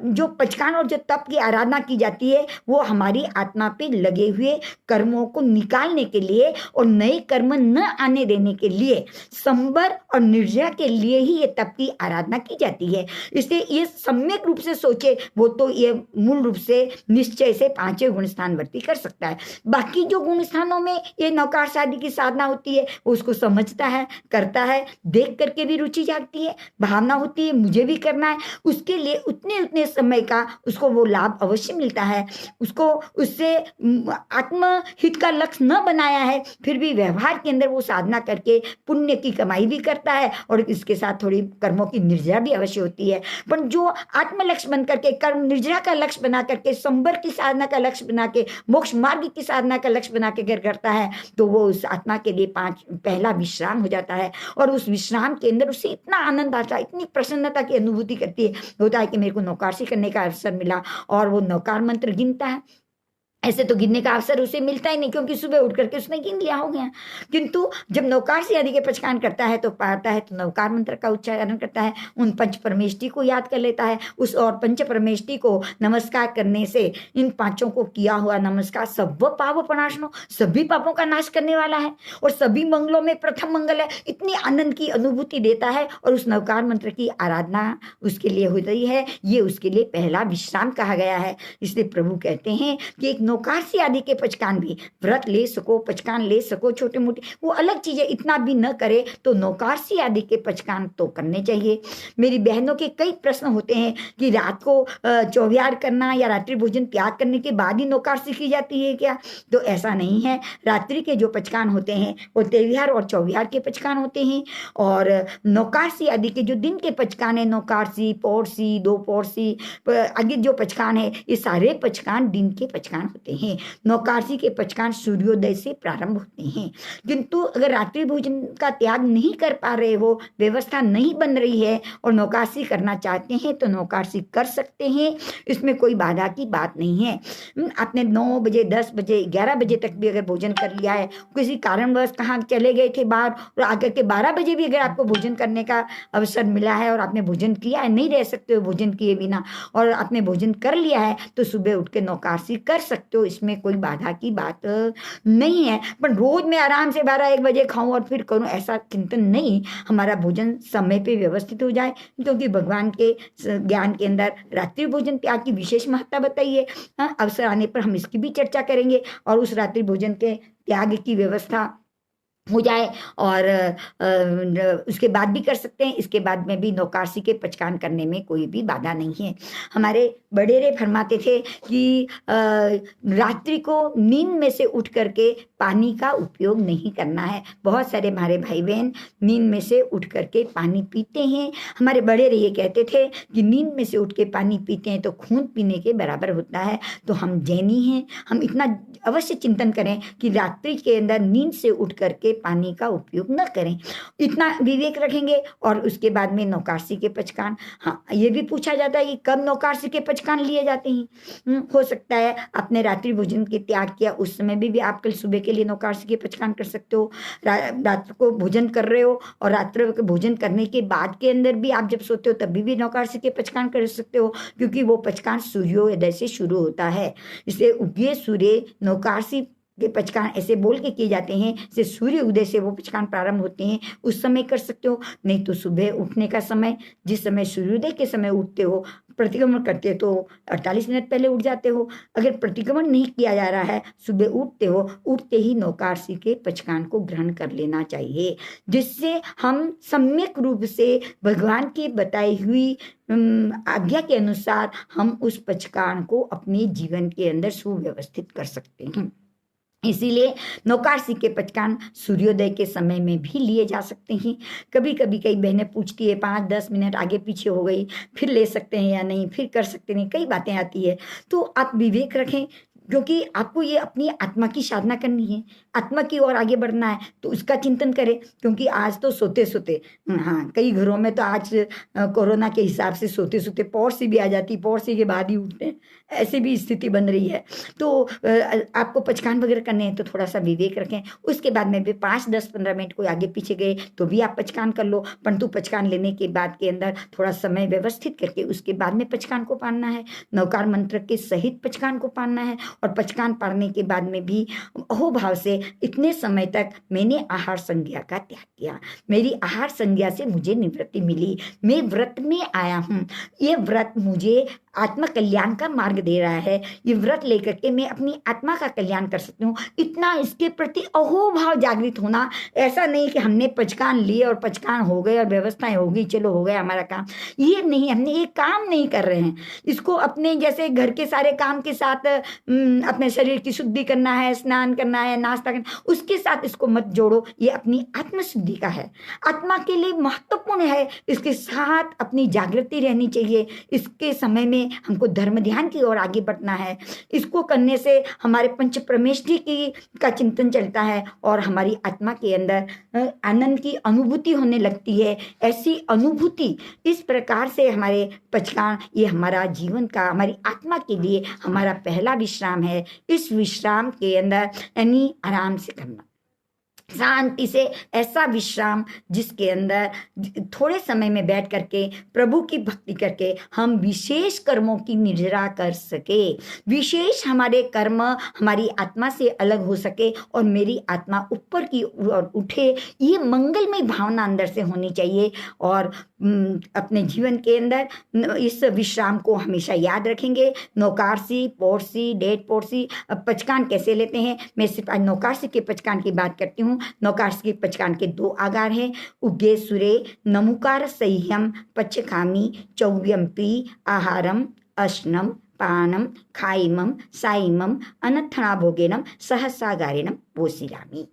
जो पचकान और जो तप की आराधना की जाती है वो हमारी आत्मा पे लगे हुए कर्मों को निकालने के लिए और नए कर्म न आने देने के लिए, संबर और निर्जरा के लिए ही ये तप की आराधना की जाती है। इसलिए ये सम्यक रूप से सोचे वो तो ये मूल रूप से निश्चय से 5 गुण स्थान वर्ती कर सकता है। बाकी जो गुण स्थानों में ये नौकार आदि की साधना होती है उसको समझता है, करता है, देख करके भी रुचि जागती है, भावना होती है मुझे भी करना है, उसके लिए उतने उतने समय का उसको वो लाभ अवश्य मिलता है। उसको उससे आत्महित का लक्ष्य न बनाया है, फिर भी व्यवहार के अंदर वो साधना करके पुण्य की कमाई भी करता है और इसके साथ थोड़ी कर्मों की निर्जरा भी अवश्य होती है। पर जो आत्म लक्ष्य बन करके, कर्म निर्जरा का लक्ष्य बना करके, संबर की साधना का लक्ष्य बना के, मोक्ष मार्ग की साधना का लक्ष्य बना के अगर करता है तो वो उस आत्मा के लिए पहला विश्राम हो जाता है और उस विश्राम के अंदर उसे इतना आनंद आता है, इतनी प्रसन्नता की अनुभूति करती है, होता है कि मेरे को नौकारसी करने का अवसर मिला और वो नौकार मंत्र गिनता है। ऐसे तो गिनने का अवसर उसे मिलता ही नहीं, क्योंकि सुबह उठ करके उसने गिन लिया, हो गया। किंतु जब नौकारसी आदि के पचकान करता है तो पाता है तो नौकार मंत्र का उच्चारण करता है, उन पंच परमेष्टि को याद कर लेता है, उस और पंच परमेष्टि को नमस्कार करने से इन 5 को किया हुआ नमस्कार सब पाप प्रणाशनो, सभी पापों का नाश करने वाला है और सभी मंगलों में प्रथम मंगल है, इतनी आनंद की अनुभूति देता है और उस नौकार मंत्र की आराधना उसके लिए होती है। ये उसके लिए पहला विश्राम कहा गया है। इसलिए प्रभु कहते हैं कि एक नौकारसी आदि के पचकान भी, व्रत ले सको, पचकान ले सको, छोटे मोटे वो अलग चीजें, इतना भी न करे तो नौकारसी आदि के पचकान तो करने चाहिए। मेरी बहनों के कई प्रश्न होते हैं कि रात को चौविहार करना या रात्रि भोजन त्याग करने के बाद ही नौकारसी की जाती है क्या? तो ऐसा नहीं है। रात्रि के जो पचकान होते हैं वो तेविहार और चौविहार के पचकान होते हैं और नौकारसी आदि के जो दिन के पचकान है, नौकारसी, पौरसी, 2 पौरसी आदि जो पचकान है, ये सारे पचकान दिन के पचकान होते हैं। नौकारसी के पचकान सूर्योदय से प्रारंभ होते हैं। किंतु अगर रात्रि भोजन का त्याग नहीं कर पा रहे हो, व्यवस्था नहीं बन रही है और नौकारसी करना चाहते हैं तो नौकारसी कर सकते हैं, इसमें कोई बाधा की बात नहीं है। आपने 9 बजे, 10 बजे, 11 बजे तक भी अगर भोजन कर लिया है, किसी कारणवश कहाँ चले गए थे बाहर और आकर के 12 बजे भी अगर आपको भोजन करने का अवसर मिला है और आपने भोजन किया है, नहीं रह सकते हो भोजन किए बिना, और आपने भोजन कर लिया है तो सुबह उठ के नौकारसी कर सकते हो, इसमें कोई बाधा की बात नहीं है। पर रोज मैं आराम से 12-1 बजे खाऊं और फिर करूं, ऐसा चिंतन नहीं। हमारा भोजन समय पे व्यवस्थित हो जाए, क्योंकि भगवान के ज्ञान के अंदर रात्रि भोजन त्याग की विशेष महत्ता बताई है। अवसर आने पर हम इसकी भी चर्चा करेंगे और उस रात्रि भोजन के त्याग की व्यवस्था हो जाए और उसके बाद भी कर सकते हैं, इसके बाद में भी नौकारसी के पचकान करने में कोई भी बाधा नहीं है। हमारे बड़ेरे फरमाते थे कि रात्रि को नींद में से उठ करके पानी का उपयोग नहीं करना है। बहुत सारे हमारे भाई बहन नींद में से उठ करके पानी पीते हैं। हमारे बड़ेरे ये कहते थे कि नींद में से उठ के पानी पीते हैं तो खून पीने के बराबर होता है। तो हम जैनी हैं, हम इतना अवश्य चिंतन करें कि रात्रि के अंदर नींद से उठ करके पानी का उपयोग न करें, इतना विवेक रखेंगे। और उसके बाद में नौकारसी के पचकान, हाँ ये भी पूछा जाता है कि कब नौकारसी के पचकान लिए जाते हैं। हो सकता है आपने रात्रि भोजन के त्याग किया, उस समय भी आप कल सुबह के लिए नौकारसी के पचकान कर सकते हो। रात्र को भोजन कर रहे हो और रात्र को भोजन करने के बाद के अंदर भी आप जब सोते हो तभी भी नौकारसी के पचकान कर सकते हो, क्योंकि वो पचकान सूर्योदय से शुरू होता है। इसलिए उगे सूर्य नौकारसी के पचकान ऐसे बोल के किए जाते हैं, जैसे सूर्य उदय से वो पचकान प्रारंभ होते हैं, उस समय कर सकते हो। नहीं तो सुबह उठने का समय, जिस समय सूर्योदय के समय उठते हो, प्रतिक्रमण करते हो तो 48 मिनट पहले उठ जाते हो। अगर प्रतिक्रमण नहीं किया जा रहा है, सुबह उठते हो, उठते ही नौकारसी के पचकान को ग्रहण कर लेना चाहिए, जिससे हम सम्यक रूप से भगवान की बताई हुई आज्ञा के अनुसार हम उस पचकान को अपने जीवन के अंदर सुव्यवस्थित कर सकते हैं। इसीलिए नौकारसी के पचकान सूर्योदय के समय में भी लिए जा सकते हैं। कभी कभी कई बहनें पूछती है 5-10 मिनट आगे पीछे हो गई, फिर ले सकते हैं या नहीं, फिर कर सकते नहीं, कई बातें आती है। तो आप विवेक रखें, क्योंकि आपको ये अपनी आत्मा की साधना करनी है, आत्मा की ओर आगे बढ़ना है, तो उसका चिंतन करें। क्योंकि आज तो सोते सोते, हाँ कई घरों में तो आज कोरोना के हिसाब से सोते सोते पौरसी भी आ जाती, पौरसी के बाद ही उठते हैं, ऐसी भी स्थिति बन रही है। तो आपको पचकान वगैरह करने हैं तो थोड़ा सा विवेक रखें। उसके बाद में भी 5-10-15 मिनट कोई आगे पीछे गए तो भी आप पचकान कर लो, परंतु पचकान लेने के बाद के अंदर थोड़ा समय व्यवस्थित करके उसके बाद में पचकान को पालना है। नवकार मंत्र के सहित पचकान को पालना है। और पचकान पढ़ने के बाद में भी अहोभाव से इतने समय तक मैंने आहार संज्ञा का त्याग किया, मेरी आहार संज्ञा से मुझे निवृत्ति मिली, मैं व्रत में आया हूँ, ये व्रत मुझे आत्मा कल्याण का मार्ग दे रहा है, ये व्रत लेकर के मैं अपनी आत्मा का कल्याण कर सकती हूँ। इतना इसके प्रति अहोभाव जागृत होना, ऐसा नहीं कि हमने पचकान लिए और पचकान हो गए और व्यवस्थाएं हो गई, चलो हो गया हमारा काम, ये नहीं, हमने ये काम नहीं कर रहे हैं। इसको अपने जैसे घर के सारे काम के साथ अपने शरीर की शुद्धि करना है, स्नान करना है, नाश्ता करना, उसके साथ इसको मत जोड़ो। ये अपनी आत्मशुद्धि का है, आत्मा के लिए महत्वपूर्ण है, इसके साथ अपनी जागृति रहनी चाहिए। इसके समय में हमको धर्म ध्यान की ओर आगे बढ़ना है। इसको करने से हमारे पंच परमेष्ठी की का चिंतन चलता है और हमारी आत्मा के अंदर आनंद की अनुभूति होने लगती है। ऐसी अनुभूति इस प्रकार से हमारे पचकान, ये हमारा जीवन का, हमारी आत्मा के लिए हमारा पहला विश्राम है। इस विश्राम के अंदर यानी आराम से करना, शांति से, ऐसा विश्राम जिसके अंदर थोड़े समय में बैठ करके प्रभु की भक्ति करके हम विशेष कर्मों की निर्जरा कर सके, विशेष हमारे कर्म हमारी आत्मा से अलग हो सके और मेरी आत्मा ऊपर की ओर उठे, ये मंगलमय भावना अंदर से होनी चाहिए। और अपने जीवन के अंदर इस विश्राम को हमेशा याद रखेंगे। नौकारसी, पौरसी, डेढ़ पौरसी, पचकान कैसे लेते हैं, मैं सिर्फ आज नौकारसी के पचकान की बात करती हूँ। नौकारसी के पचकान के 2 आगार हैं, उगे सुरे नमुकार सह्यम पचकामी चौव्यम्पी आहारम अश्नम पानम खाइमम साइमम अनथनाभोगेनम सहसागारेणम पोसिरामी।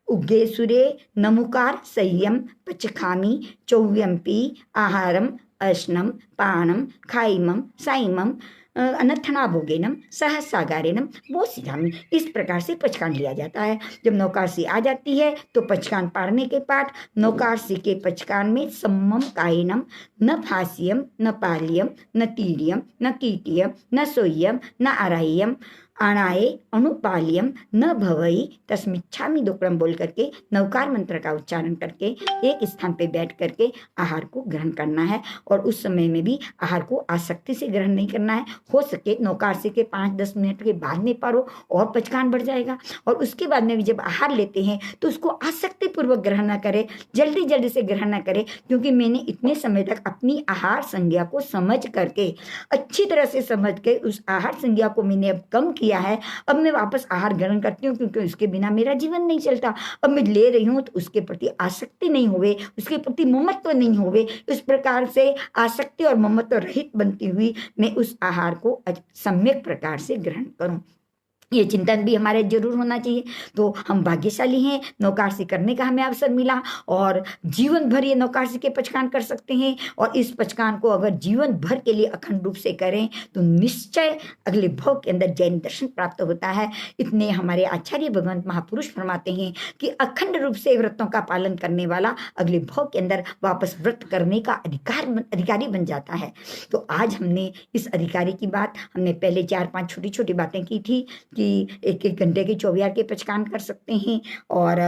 उगे सुरे नमुकार संयम पचखामी चौव्यम्पी आहारम अश्नम पानम खाइमम साइमम अनथनाभोगेनम सहसागारेणम पोसिरामी। इस प्रकार से पचकान लिया जाता है। जब नौकारसी आ जाती है तो पचकान पाड़ने के पाठ, नौकारसी के पचकान में सम्मम कायनम न फास्यम न पाल्यम न तीर्यम न कीटियम न सोय्यम न आराह्यम अणाये अनुपाल्यम न भवई तस्मिच्छामि दुक्कड़म बोल करके नवकार मंत्र का उच्चारण करके एक स्थान पे बैठ करके आहार को ग्रहण करना है। और उस समय में भी आहार को आसक्ति से ग्रहण नहीं करना है। हो सके नौकारसी के 5-10 मिनट के बाद में पारो और पचकान बढ़ जाएगा। और उसके बाद में भी जब आहार लेते हैं तो उसको आसक्ति पूर्वक ग्रहण न करें, जल्दी जल्दी से ग्रहण न करें, क्योंकि मैंने इतने समय तक अपनी आहार संज्ञा को समझ करके, अच्छी तरह से समझ के उस आहार संज्ञा को मैंने अब कम लिया है, अब मैं वापस आहार ग्रहण करती हूँ क्योंकि उसके बिना मेरा जीवन नहीं चलता। अब मैं ले रही हूँ तो उसके प्रति आसक्ति नहीं होवे, उसके प्रति ममत्व नहीं होवे। इस प्रकार से आसक्ति और ममत्व रहित बनती हुई मैं उस आहार को सम्यक प्रकार से ग्रहण करूं। ये चिंतन भी हमारे जरूर होना चाहिए। तो हम भाग्यशाली हैं, नौकारसी करने का हमें अवसर मिला और जीवन भर ये नौकारसी के पचकान कर सकते हैं। और इस पचकान को अगर जीवन भर के लिए अखंड रूप से करें तो निश्चय अगले भव के अंदर जैन दर्शन प्राप्त होता है। इतने हमारे आचार्य भगवंत महापुरुष फरमाते हैं कि अखंड रूप से व्रतों का पालन करने वाला अगले भव के अंदर वापस व्रत करने का अधिकारी बन जाता है। तो आज हमने इस अधिकारी की बात, हमने पहले 4-5 छोटी छोटी बातें की थी कि 1-1 घंटे के 24 के पचकान कर सकते हैं और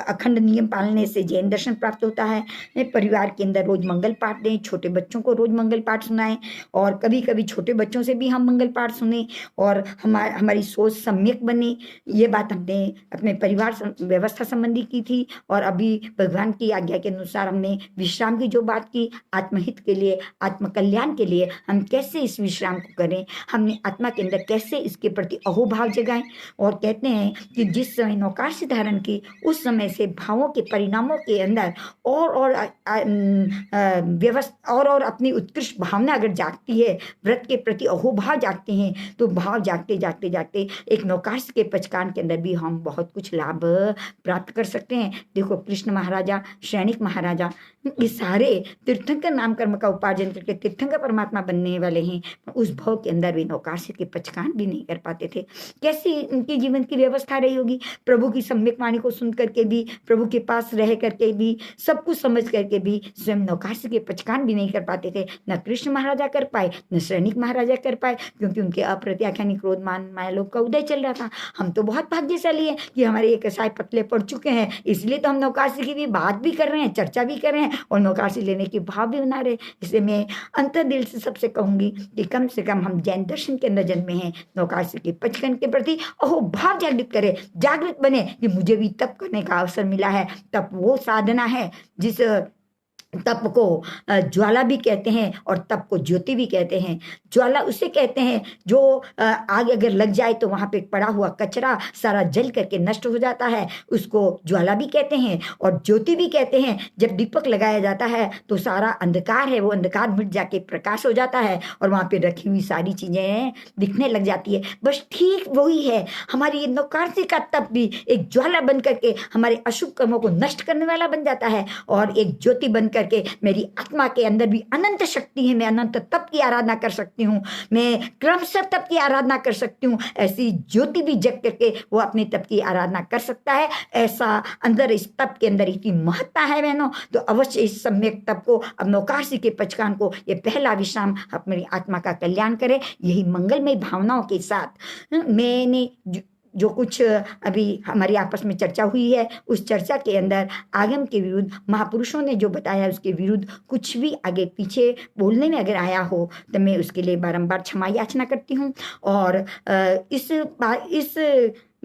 अखंड नियम पालने से जैन दर्शन प्राप्त होता है। परिवार के अंदर रोज मंगल पाठ दें, छोटे बच्चों को रोज मंगल पाठ सुनाएं और कभी कभी छोटे बच्चों से भी हम मंगल पाठ सुने और हमारी सोच सम्यक बने। ये बात हमने अपने परिवार व्यवस्था संबंधी की थी। और अभी भगवान की आज्ञा के अनुसार हमने विश्राम की जो बात की, आत्महित के लिए, आत्म कल्याण के लिए हम कैसे इस विश्राम को करें, हमने आत्मा के अंदर कैसे इसके प्रति अहोभाव जगाएं। और कहते हैं कि जिस समय नौकारसी धारण की उस समय से भावों के परिणामों के अंदर और व्यवस्था और अपनी उत्कृष्ट भावना अगर जागती है, व्रत के प्रति अहोभाव जागते हैं, तो भाव जागते जागते जागते एक नौकारसी के पचकान के अंदर भी हम बहुत कुछ लाभ प्राप्त कर सकते हैं। देखो कृष्ण महाराजा, श्रेणिक महाराजा, ये सारे तीर्थंकर नाम कर्म का उपार्जन करके तीर्थंकर परमात्मा बनने वाले हैं। उस भाव के अंदर भी नौकारसी के पचकान भी नहीं कर पाते थे। कैसी उनके जीवन की व्यवस्था रही होगी, प्रभु की सम्यक वाणी को सुन करके भी, प्रभु के पास रह करके भी, सब कुछ समझ करके भी स्वयं नौकारसी के पचकान भी नहीं कर पाते थे। न कृष्ण महाराजा कर पाए, न श्रेणिक महाराजा कर पाए, क्योंकि उनके अप्रत्याख्यानी क्रोध मान माया लोभ का उदय चल रहा था। हम तो बहुत भाग्यशाली हैं कि हमारे ये कसाय पतले पड़ चुके हैं, इसलिए तो हम नौकारसी की भी बात भी कर रहे हैं, चर्चा भी कर रहे हैं और नौकारसी लेने की भाव भी बना रहे। इसलिए मैं अंतर दिल से सबसे कहूंगी कि कम से कम हम जैन दर्शन के अंदर जन्मे हैं, नौकारसी के पचकान के प्रति अहोभाव जागृत करें, जागृत बने कि मुझे भी तप करने का अवसर मिला है। तप वो साधना है जिस तप को ज्वाला भी कहते हैं और तप को ज्योति भी कहते हैं। ज्वाला उसे कहते हैं जो आग अगर लग जाए तो वहां पे पड़ा हुआ कचरा सारा जल करके नष्ट हो जाता है, उसको ज्वाला भी कहते हैं। और ज्योति भी कहते हैं, जब दीपक लगाया जाता है तो सारा अंधकार है वो अंधकार मिट जाके प्रकाश हो जाता है और वहां पे रखी हुई सारी चीजें दिखने लग जाती है। बस ठीक वही है, हमारी ये नौकारसी का तप भी एक ज्वाला बन करके हमारे अशुभ कर्मों को नष्ट करने वाला बन जाता है और एक ज्योति बनकर के मेरी आत्मा के अंदर भी अनंत शक्ति है, मैं अनंत तप की आराधना कर सकती हूँ, मैं क्रमशः तप की आराधना कर सकती हूँ। ऐसी ज्योति भी जग करके वो अपने तप की आराधना कर सकता है। ऐसा अंदर इस तप के अंदर इतनी महत्ता है बहनों, तो अवश्य इस सम्यक तप को, अब नौकारसी के पचकान को, ये पहला विश्राम अपनी आत्मा का कल्याण करे। यही मंगलमय भावनाओं के साथ मैंने जो कुछ अभी हमारी आपस में चर्चा हुई है, उस चर्चा के अंदर आगम के विरुद्ध महापुरुषों ने जो बताया उसके विरुद्ध कुछ भी आगे पीछे बोलने में अगर आया हो तो मैं उसके लिए बारंबार क्षमा याचना करती हूँ। और इस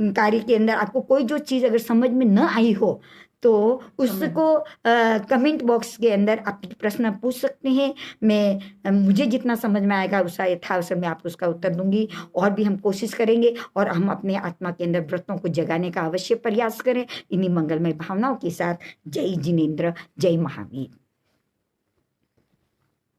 कार्य के अंदर आपको कोई जो चीज़ अगर समझ में न आई हो तो उसको कमेंट बॉक्स के अंदर आप प्रश्न पूछ सकते हैं। मैं मुझे जितना समझ में आएगा उस यथावसर में आपको उसका उत्तर दूंगी। और भी हम कोशिश करेंगे और हम अपने आत्मा के अंदर व्रतों को जगाने का अवश्य प्रयास करें। इन्हीं मंगलमय भावनाओं के साथ जय जिनेन्द्र, जय महावीर।